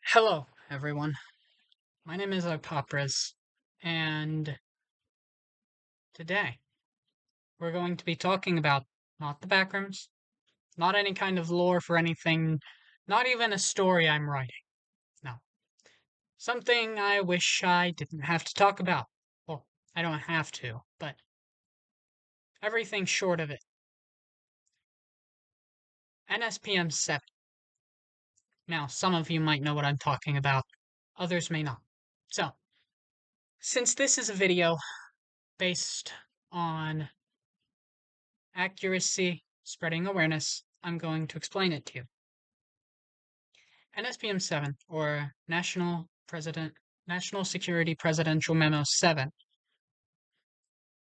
Hello, everyone. My name is Ipoprz, and today we're going to be talking about not the backrooms, not any kind of lore for anything, not even a story I'm writing. No. Something I wish I didn't have to talk about. Well, I don't have to, but everything short of it. nspm-7. Now, some of you might know what I'm talking about, others may not. So, since this is a video based on accuracy, spreading awareness, I'm going to explain it to you. nspm-7, or National Security Presidential Memo 7,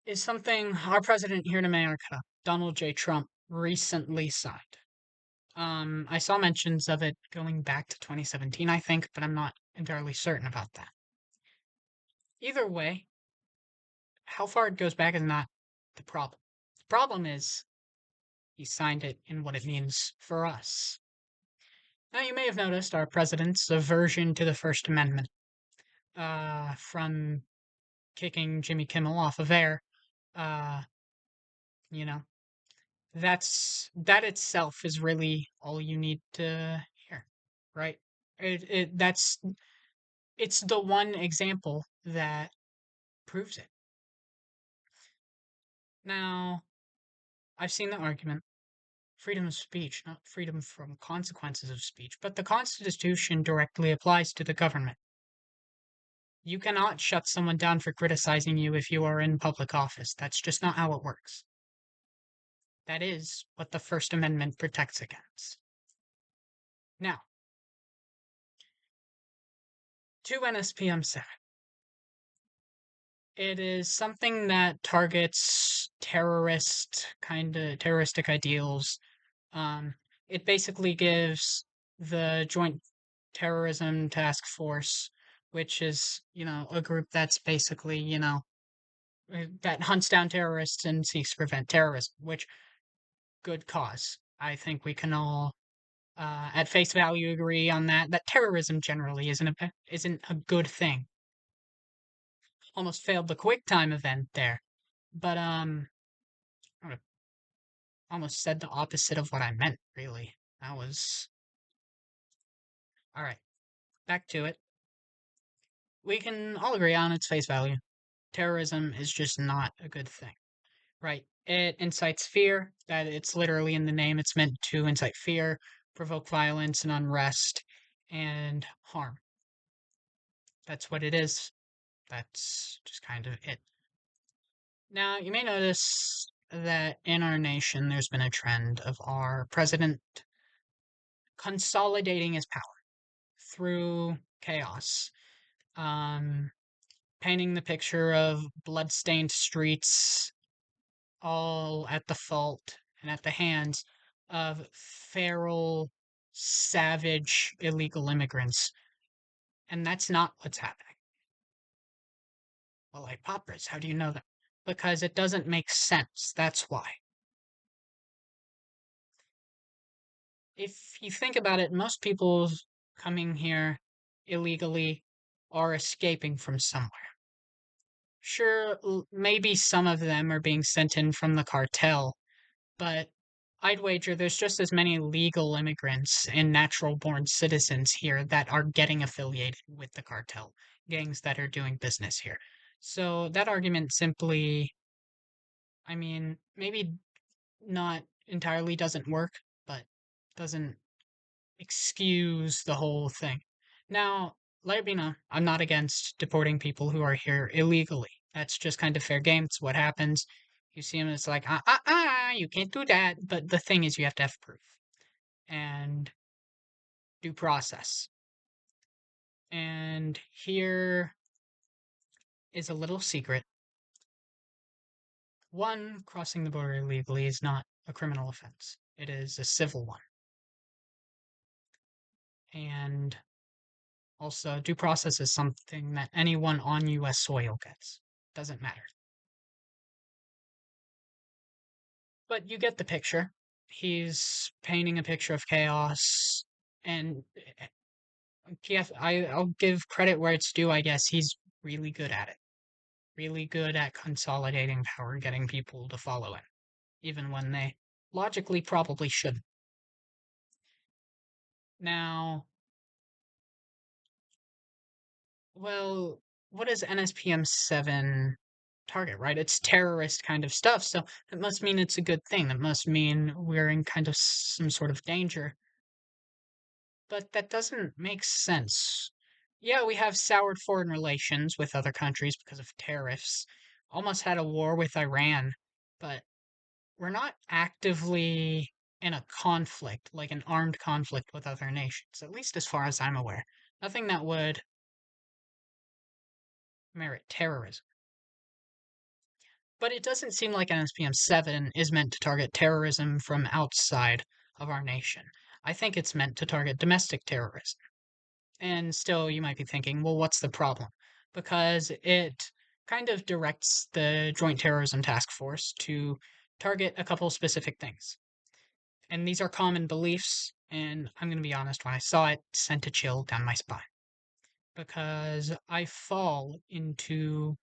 is something our president here in America, Donald J. Trump, recently signed. I saw mentions of it going back to 2017, I think, but I'm not entirely certain about that. Either way, how far it goes back is not the problem. The problem is he signed it and what it means for us. Now, you may have noticed our president's aversion to the First Amendment, from kicking Jimmy Kimmel off of air. Uh, you know, that itself is really all you need to hear, right? It's the one example that proves it. Now, I've seen the argument: freedom of speech, not freedom from consequences of speech, but the Constitution directly applies to the government. You cannot shut someone down for criticizing you if you are in public office. That's just not how it works. That is what the First Amendment protects against. Now, to nspm-7. It is something that targets terroristic ideals. It basically gives the Joint Terrorism Task Force, which is, a group that's basically, that hunts down terrorists and seeks to prevent terrorism, which, good cause. I think we can all, at face value, agree on that terrorism generally isn't a good thing. Almost failed the QuickTime event there, but I almost said the opposite of what I meant. Really, that was all right. Back to it. We can all agree on its face value. Terrorism is just not a good thing, right? It incites fear. That it's literally in the name. It's meant to incite fear, provoke violence and unrest, and harm. That's what it is. That's just kind of it. Now, you may notice that in our nation, there's been a trend of our president consolidating his power through chaos, um, painting the picture of bloodstained streets all at the fault and at the hands of feral, savage, illegal immigrants. And that's not what's happening. Well, like Poppers, how do you know that? Because it doesn't make sense. That's why. If you think about it, most people coming here illegally are escaping from somewhere. Sure, maybe some of them are being sent in from the cartel, but I'd wager there's just as many legal immigrants and natural born citizens here that are getting affiliated with the cartel, gangs that are doing business here. So that argument simply, I mean, maybe not entirely doesn't work, but doesn't excuse the whole thing. Now, let me know, I'm not against deporting people who are here illegally. That's just kind of fair game. It's what happens. You see them, it's like, you can't do that. But the thing is, you have to have proof and due process. And here is a little secret. One, crossing the border illegally is not a criminal offense. It is a civil one. And also, due process is something that anyone on U.S. soil gets. Doesn't matter. But you get the picture. He's painting a picture of chaos, and I'll give credit where it's due, I guess. He's really good at it. Really good at consolidating power, getting people to follow him, even when they logically probably shouldn't. Now, well, what is nspm-7 target, right? It's terrorist kind of stuff, so it must mean it's a good thing. That must mean we're in kind of some sort of danger. But that doesn't make sense. Yeah, we have soured foreign relations with other countries because of tariffs. Almost had a war with Iran, but we're not actively in a conflict, like an armed conflict with other nations, at least as far as I'm aware. Nothing that would merit terrorism. But it doesn't seem like NSPM-7 is meant to target terrorism from outside of our nation. I think it's meant to target domestic terrorism. And still, you might be thinking, well, what's the problem? Because it kind of directs the Joint Terrorism Task Force to target a couple specific things. And these are common beliefs, and I'm going to be honest, when I saw it, it sent a chill down my spine. Because I fall into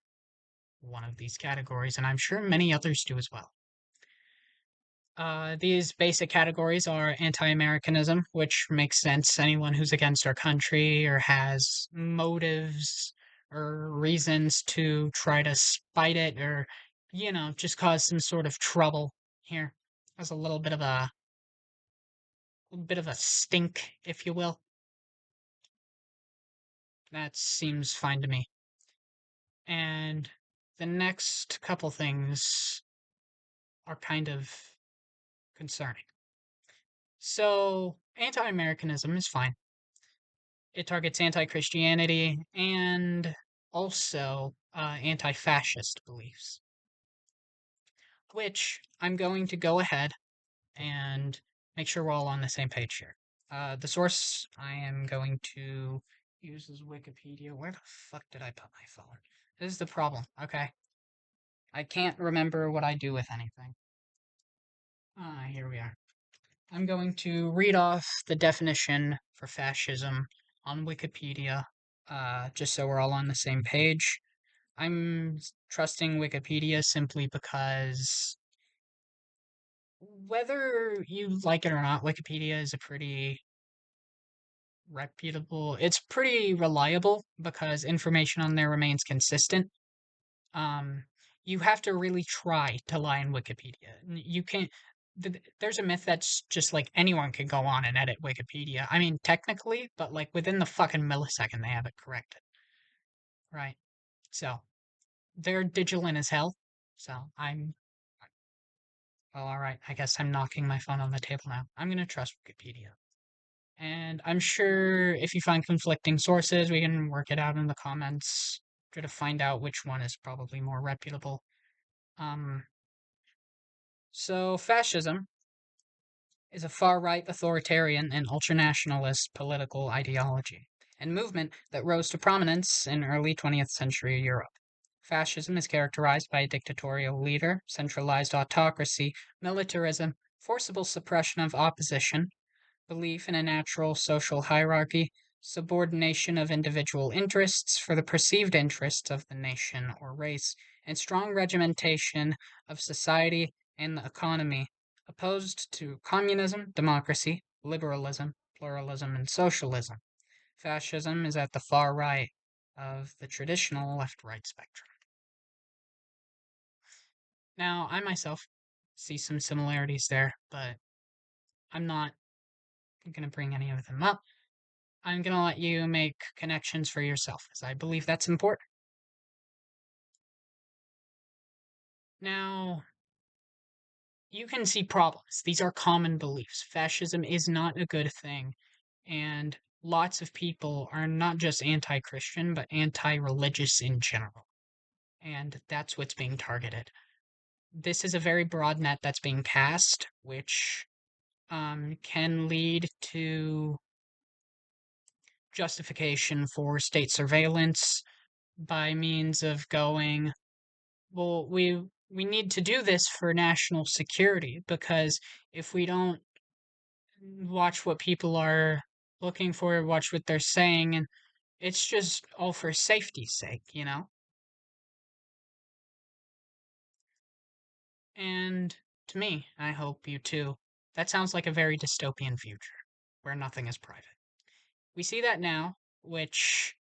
one of these categories, and I'm sure many others do as well. These basic categories are anti-Americanism, which makes sense. Anyone who's against our country or has motives or reasons to try to spite it or, just cause some sort of trouble here. Has a little bit of a stink, if you will. That seems fine to me. And the next couple things are kind of concerning. So, anti Americanism is fine. It targets anti Christianity and also anti fascist beliefs, which I'm going to go ahead and make sure we're all on the same page here. The source I am going to use is Wikipedia. Where the fuck did I put my phone? This is the problem, okay? I can't remember what I do with anything. Here we are. I'm going to read off the definition for fascism on Wikipedia, just so we're all on the same page. I'm trusting Wikipedia simply because whether you like it or not, Wikipedia is a pretty it's pretty reliable because information on there remains consistent. Um, you have to really try to lie in Wikipedia. You can't. There's a myth that's just like anyone can go on and edit Wikipedia. I mean, technically, but like within the fucking millisecond, they have it corrected, right? So they're digital as hell. So well, all right. I guess I'm knocking my phone on the table now. I'm gonna trust Wikipedia. And I'm sure if you find conflicting sources, we can work it out in the comments, try to find out which one is probably more reputable. Um, so fascism is a far-right authoritarian and ultranationalist political ideology and movement that rose to prominence in early 20th century Europe. Fascism is characterized by a dictatorial leader, centralized autocracy, militarism, forcible suppression of opposition, belief in a natural social hierarchy, subordination of individual interests for the perceived interests of the nation or race, and strong regimentation of society and the economy, opposed to communism, democracy, liberalism, pluralism, and socialism. Fascism is at the far right of the traditional left right spectrum. Now, I myself see some similarities there, but I'm not going to bring any of them up. I'm going to let you make connections for yourself, as I believe that's important. Now, you can see problems. These are common beliefs. Fascism is not a good thing. And lots of people are not just anti Christian, but anti religious in general. And that's what's being targeted. This is a very broad net that's being cast, which can lead to justification for state surveillance by means of going, well, we need to do this for national security because if we don't watch what people are looking for watch what they're saying, and it's just all for safety's sake, you know? And to me, I hope you too, that sounds like a very dystopian future where nothing is private. We see that now, which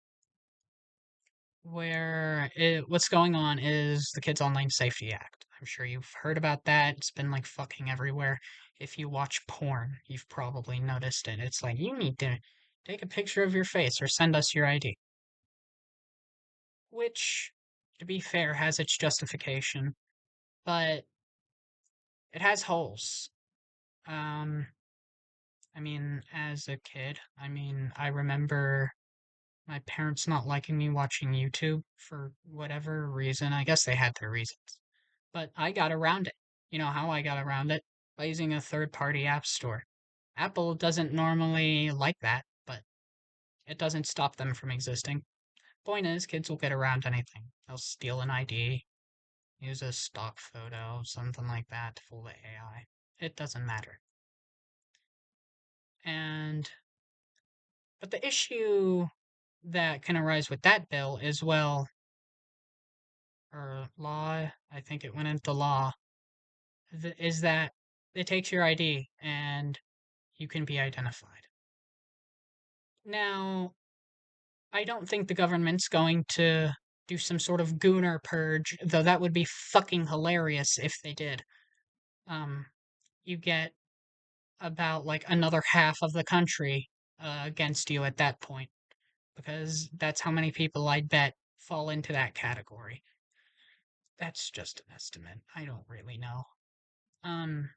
what's going on is the Kids Online Safety Act. I'm sure you've heard about that. It's been like fucking everywhere. If you watch porn, you've probably noticed it. It's like you need to take a picture of your face or send us your ID. Which, to be fair, has its justification, but it has holes. Um, I mean, as a kid, I remember my parents not liking me watching YouTube for whatever reason. I guess they had their reasons. But I got around it. You know how I got around it? By using a third party app store. Apple doesn't normally like that, but it doesn't stop them from existing. Point is, kids will get around anything. They'll steal an ID, use a stock photo, something like that to fool the AI. It doesn't matter. And, but the issue that can arise with that bill is, well, or law, I think it went into law, is that it takes your ID and you can be identified. Now, I don't think the government's going to do some sort of gooner purge, though that would be fucking hilarious if they did. Um, you get about like another half of the country against you at that point, because that's how many people I'd bet fall into that category. That's just an estimate. I don't really know. Um,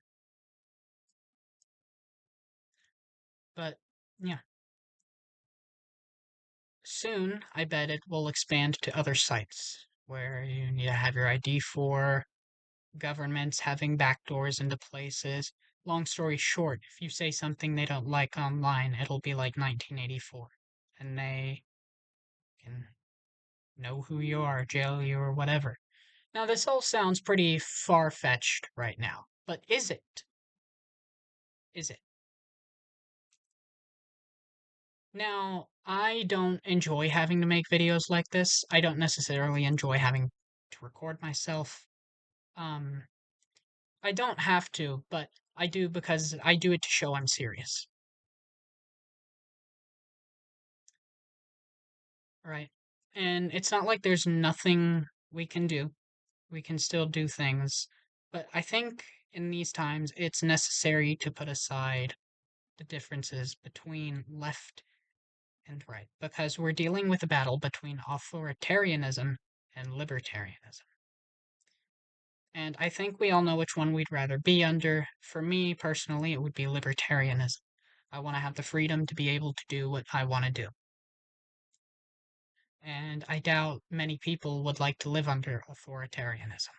but yeah, soon I bet it will expand to other sites where you need to have your ID for, governments having backdoors into places. Long story short, if you say something they don't like online, it'll be like 1984, and they can know who you are, jail you, or whatever. Now, this all sounds pretty far fetched right now, but is it? Is it? Now, I don't enjoy having to make videos like this. I don't necessarily enjoy having to record myself. Um, I don't have to, but I do because I do it to show I'm serious, right? And it's not like there's nothing we can do. We can still do things. But I think in these times, it's necessary to put aside the differences between left and right, because we're dealing with a battle between authoritarianism and libertarianism. And I think we all know which one we'd rather be under. For me personally, it would be libertarianism. I want to have the freedom to be able to do what I want to do. And I doubt many people would like to live under authoritarianism.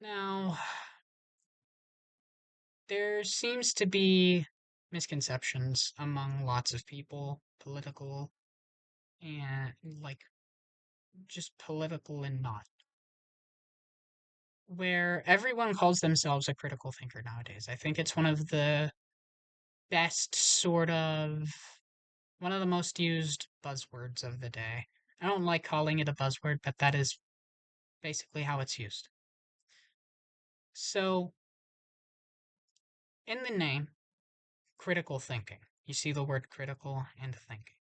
Now, there seems to be misconceptions among lots of people, political and like just political and not, where everyone calls themselves a critical thinker nowadays. I think it's one of the best one of the most used buzzwords of the day. I don't like calling it a buzzword, but that is basically how it's used. So, in the name, critical thinking, you see the word critical and thinking.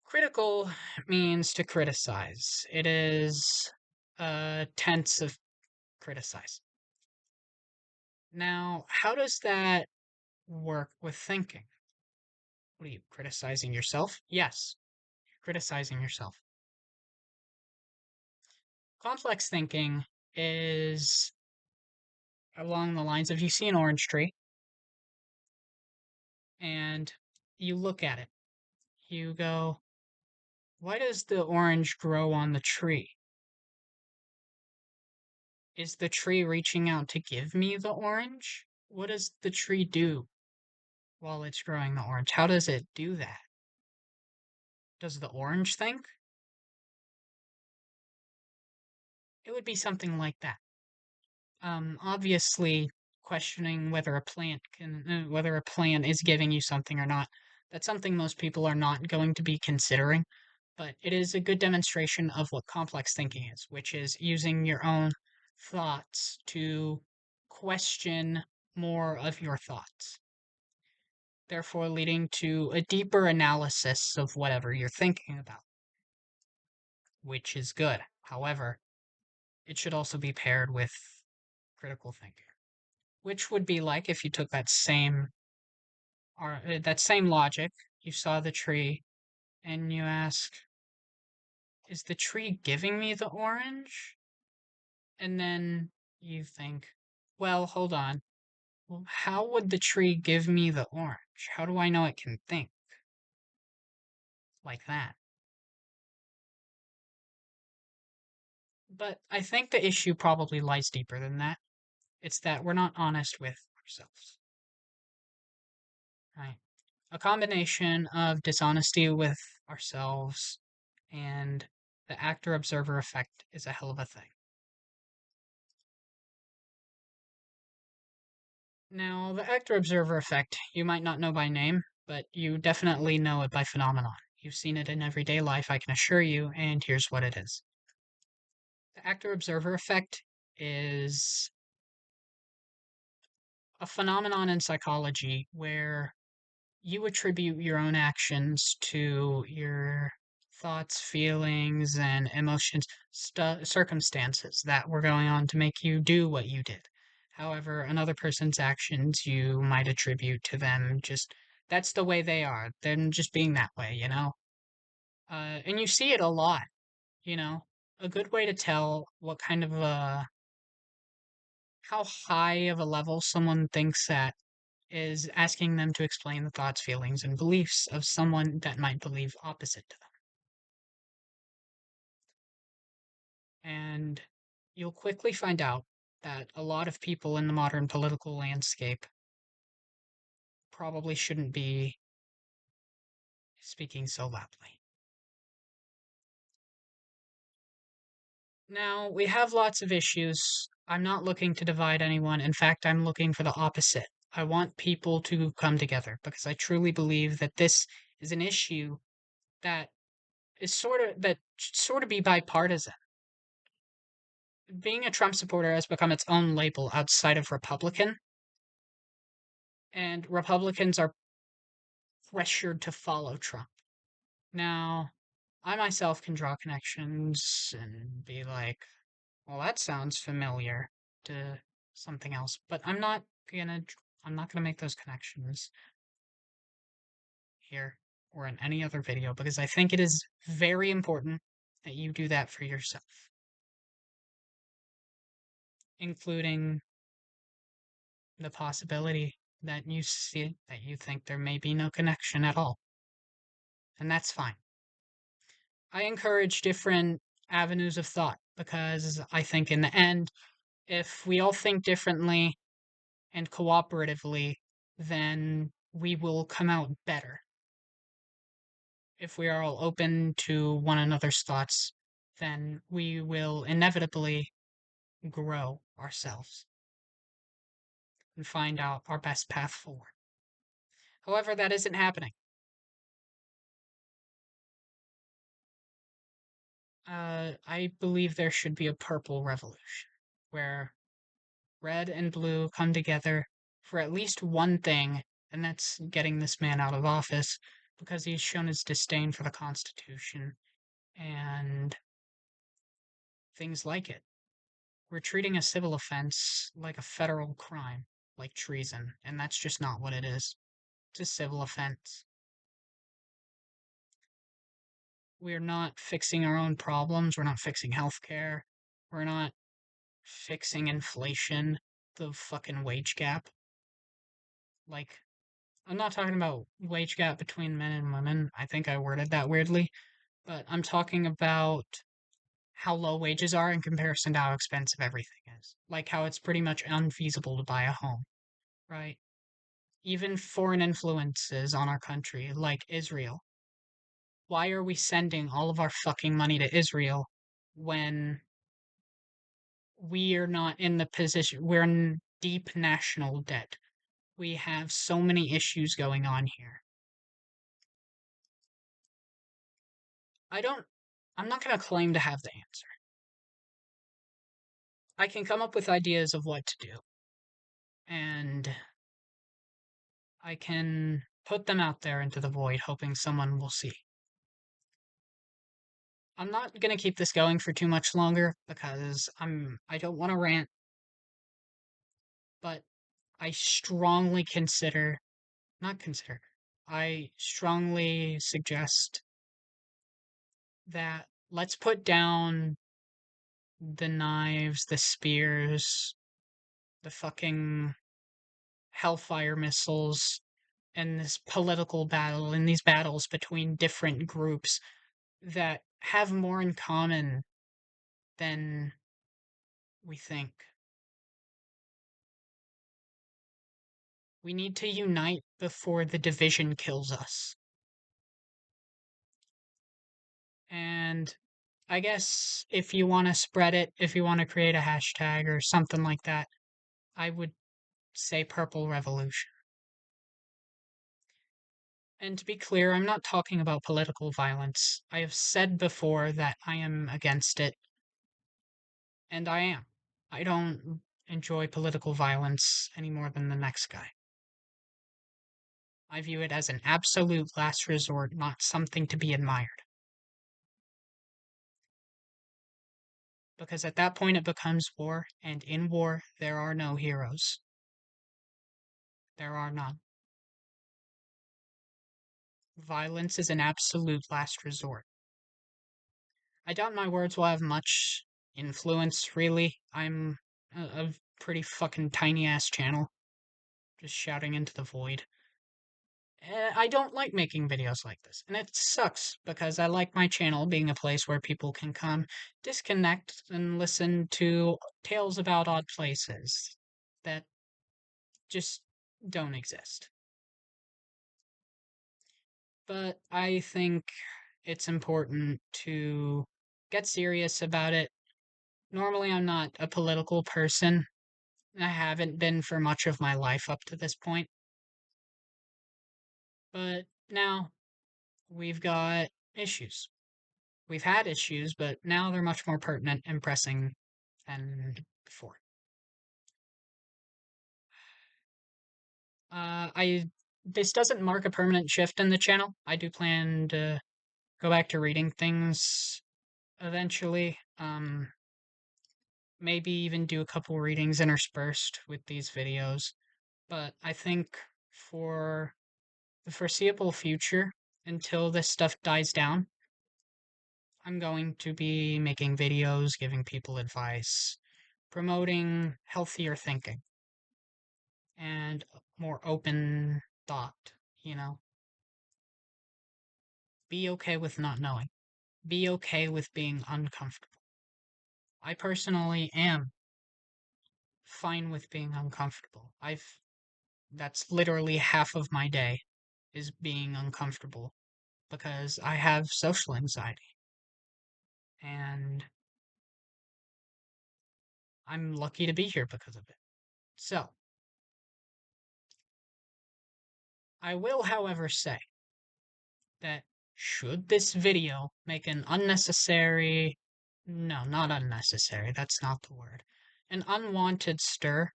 Critical means to criticize. It is a tense of criticize. Now, how does that work with thinking? What are you criticizing yourself? Yes, you're criticizing yourself. Complex thinking is along the lines of, you see an orange tree and you look at it. You go, why does the orange grow on the tree? Is the tree reaching out to give me the orange? What does the tree do while it's growing the orange? How does it do that? Does the orange think? It would be something like that. Obviously, questioning whether a plant is giving you something or not. That's something most people are not going to be considering, but it is a good demonstration of what complex thinking is, which is using your own thoughts to question more of your thoughts, therefore leading to a deeper analysis of whatever you're thinking about, which is good. However, it should also be paired with critical thinking, which would be like if you took that same logic, you saw the tree, and you ask, "Is the tree giving me the orange?" And then you think, "Well, hold on. Well, how would the tree give me the orange? How do I know it can think like that?" But I think the issue probably lies deeper than that. It's that we're not honest with ourselves, right? A combination of dishonesty with ourselves and the actor observer effect is a hell of a thing. Now, the actor observer effect, you might not know by name, but you definitely know it by phenomenon. You've seen it in everyday life, I can assure you, and here's what it is. The actor observer effect is a phenomenon in psychology where you attribute your own actions to your thoughts, feelings, and emotions, circumstances that were going on to make you do what you did. However, another person's actions you might attribute to them just that's the way they are. Them just being that way, you know? And you see it a lot, you know? A good way to tell what kind of how high of a level someone thinks at is asking them to explain the thoughts, feelings, and beliefs of someone that might believe opposite to them. And you'll quickly find out that a lot of people in the modern political landscape probably shouldn't be speaking so loudly. Now, we have lots of issues. I'm not looking to divide anyone. In fact, I'm looking for the opposite. I want people to come together because I truly believe that this is an issue that that should sort of be bipartisan. Being a Trump supporter has become its own label outside of Republican, and Republicans are pressured to follow Trump. Now, I myself can draw connections and be like, well, that sounds familiar to something else, but gonna I'm not gonna make those connections here or in any other video because I think it is very important that you do that for yourself, including the possibility that you think there may be no connection at all. And that's fine. I encourage different avenues of thought because I think in the end, if we all think differently and cooperatively, then we will come out better. If we are all open to one another's thoughts, then we will inevitably grow ourselves and find out our best path forward. However, that isn't happening. I believe there should be a purple revolution where red and blue come together for at least one thing, and that's getting this man out of office because he's shown his disdain for the Constitution and things like it. We're treating a civil offense like a federal crime, like treason, and that's just not what it is. It's a civil offense. We're not fixing our own problems. We're not fixing healthcare. We're not fixing inflation, the fucking wage gap. Like, I'm not talking about wage gap between men and women. I think I worded that weirdly, but I'm talking about how low wages are in comparison to how expensive everything is. Like how it's pretty much unfeasible to buy a home, right? Even foreign influences on our country, like Israel. Why are we sending all of our fucking money to Israel when we are not in the position deep national debt. We have so many issues going on here. I don't, I'm not going to claim to have the answer. I can come up with ideas of what to do, and I can put them out there into the void, hoping someone will see. I'm not going to keep this going for too much longer because I don't want to rant, but I strongly not consider, I strongly suggest that let's put down the knives, the spears, the fucking hellfire missiles, and this political battle and these battles between different groups that have more in common than we think. We need to unite before the division kills us. And I guess if you want to spread it, if you want to create a hashtag or something like that, I would say Purple Revolution. And to be clear, I'm not talking about political violence. I have said before that I am against it, and I am. I don't enjoy political violence any more than the next guy. I view it as an absolute last resort, not something to be admired. Because at that point it becomes war, and in war there are no heroes. There are none. Violence is an absolute last resort. I doubt my words will have much influence, really. I'm a pretty fucking tiny ass channel, just shouting into the void. I don't like making videos like this, and it sucks because I like my channel being a place where people can come, disconnect, and listen to tales about odd places that just don't exist. But I think it's important to get serious about it. Normally, I'm not a political person. I haven't been for much of my life up to this point. But now we've got issues. We've had issues, but now they're much more pertinent and pressing than before. I This doesn't mark a permanent shift in the channel. I do plan to go back to reading things eventually. Maybe even do a couple readings interspersed with these videos. But I think for the foreseeable future, until this stuff dies down, I'm going to be making videos, giving people advice, promoting healthier thinking and more open thought, you know? Be okay with not knowing. Be okay with being uncomfortable. I personally am fine with being uncomfortable. That's literally half of my day is being uncomfortable because I have social anxiety and I'm lucky to be here because of it. So, I will, however, say that should this video make an unnecessary, no, not unnecessary, that's not the word, an unwanted stir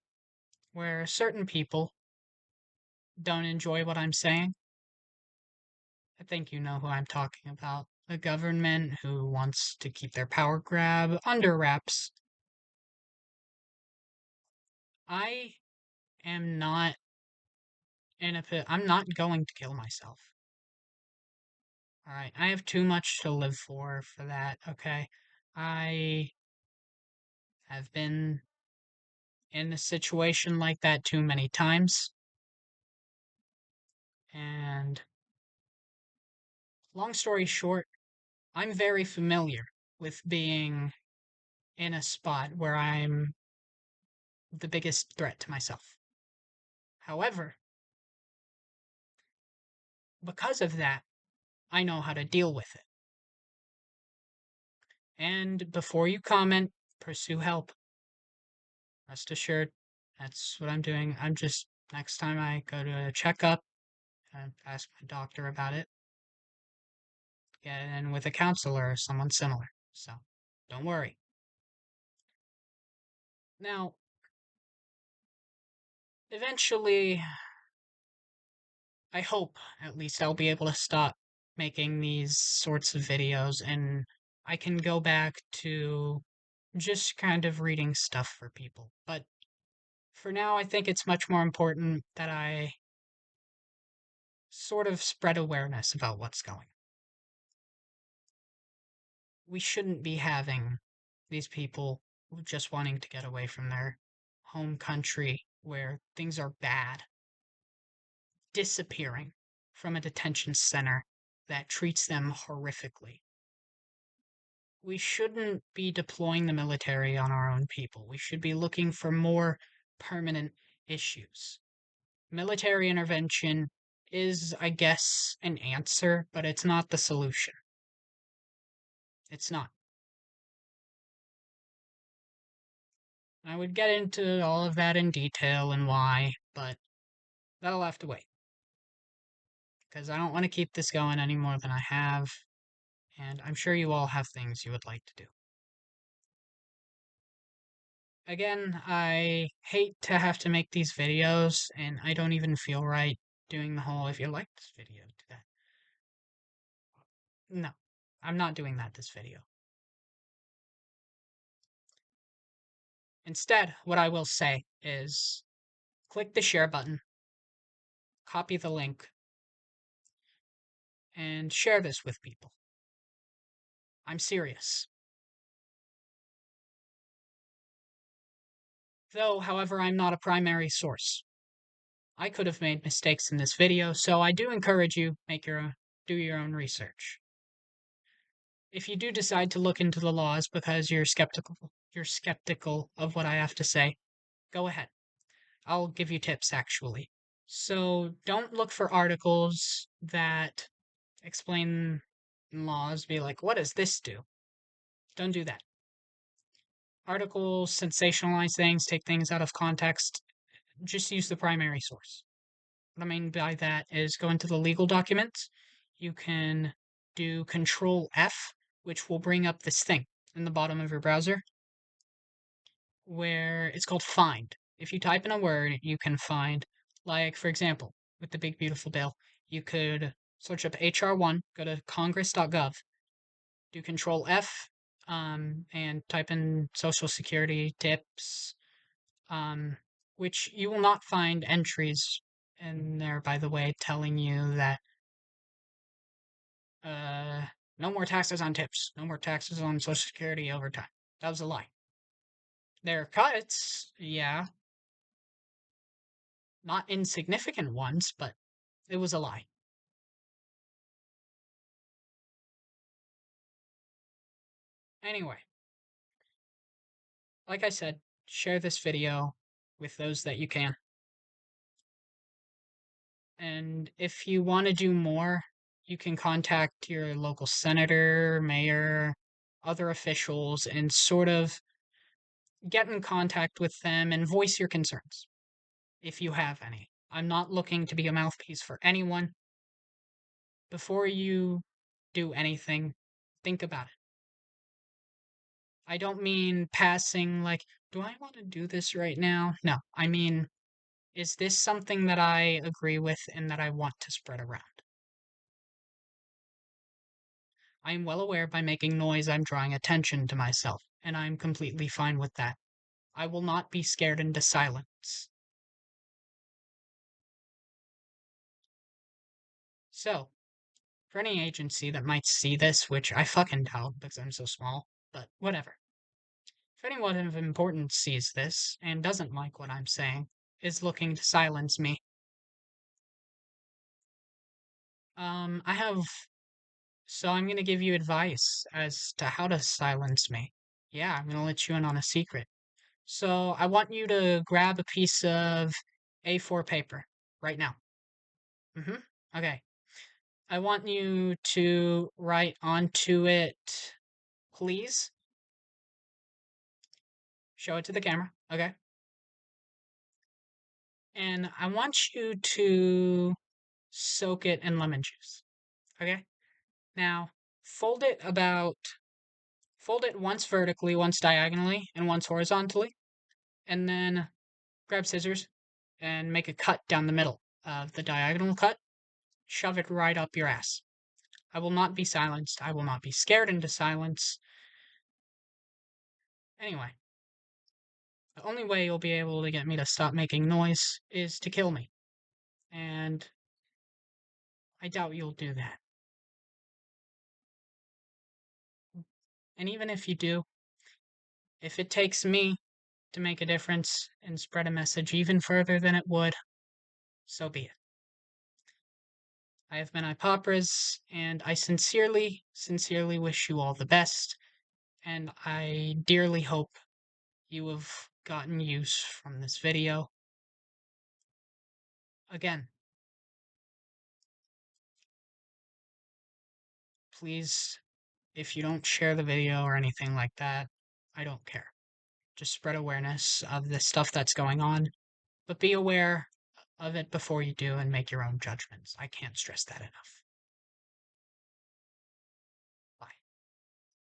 where certain people don't enjoy what I'm saying, I think you know who I'm talking about. The government who wants to keep their power grab under wraps. I am not I'm not going to kill myself. Alright, I have too much to live for that, okay? I have been in a situation like that too many times. And long story short, I'm very familiar with being in a spot where I'm the biggest threat to myself. However, because of that, I know how to deal with it. And before you comment, pursue help. Rest assured, That's what I'm doing. I'm just, next time I go to a checkup, I ask my doctor about it, get in with a counselor or someone similar. So don't worry. Now, eventually, I hope at least I'll be able to stop making these sorts of videos and I can go back to just kind of reading stuff for people. But for now, I think it's much more important that I sort of spread awareness about what's going on. We shouldn't be having these people just wanting to get away from their home country where things are bad, disappearing from a detention center that treats them horrifically. We shouldn't be deploying the military on our own people. We should be looking for more permanent issues. Military intervention is, I guess, an answer, but it's not the solution. It's not. I would get into all of that in detail and why, but that'll have to wait. Because I don't want to keep this going any more than I have, and I'm sure you all have things you would like to do. Again, I hate to have to make these videos, and I don't even feel right doing the whole if you like this video, do that. No, I'm not doing that this video. Instead, what I will say is click the share button, copy the link, and share this with people. I'm serious. Though, however, I'm not a primary source. I could have made mistakes in this video, so I do encourage you do your own research. If you do decide to look into the laws because you're skeptical of what I have to say, go ahead. I'll give you tips actually. So don't look for articles that explain laws, be like, what does this do? Don't do that. Articles sensationalize things, take things out of context. Just use the primary source. What I mean by that is go into the legal documents. You can do Control F, which will bring up this thing in the bottom of your browser where it's called find. If you type in a word, you can find, like, for example, with the big beautiful bill, you could search up HR1, go to congress.gov, do Control F, and type in Social Security tips, um, which you will not find entries in there, by the way, telling you that uh, no more taxes on tips, no more taxes on Social Security overtime. That was a lie. There are cuts, yeah, not insignificant ones, but it was a lie. Anyway, like I said, share this video with those that you can. And if you want to do more, you can contact your local senator, mayor, other officials, and sort of get in contact with them and voice your concerns if you have any. I'm not looking to be a mouthpiece for anyone. Before you do anything, think about it. I don't mean passing, like, do I want to do this right now? No, I mean, is this something that I agree with and that I want to spread around? I am well aware by making noise I'm drawing attention to myself, and I'm completely fine with that. I will not be scared into silence. So, for any agency that might see this, which I fucking doubt because I'm so small, but whatever. If anyone of importance sees this and doesn't like what I'm saying, is looking to silence me, I have. So I'm gonna give you advice as to how to silence me. Yeah, I'm gonna let you in on a secret. So I want you to grab a piece of A4 paper right now. Mm-hmm. Okay. I want you to write onto it, please. Show it to the camera. Okay. and I want you to soak it in lemon juice. Okay? Now, fold it about fold it once vertically, once diagonally, and once horizontally, and then grab scissors and make a cut down the middle of the diagonal cut. Shove it right up your ass. I will not be silenced. I will not be scared into silence. Anyway, the only way you'll be able to get me to stop making noise is to kill me. And I doubt you'll do that. And even if you do, if it takes me to make a difference and spread a message even further than it would, so be it. I have been Ipoprz, and I sincerely, sincerely wish you all the best, and I dearly hope you have gotten use from this video. Again, please, if you don't share the video or anything like that, I don't care. Just spread awareness of the stuff that's going on, but be aware of it before you do and make your own judgments. I can't stress that enough.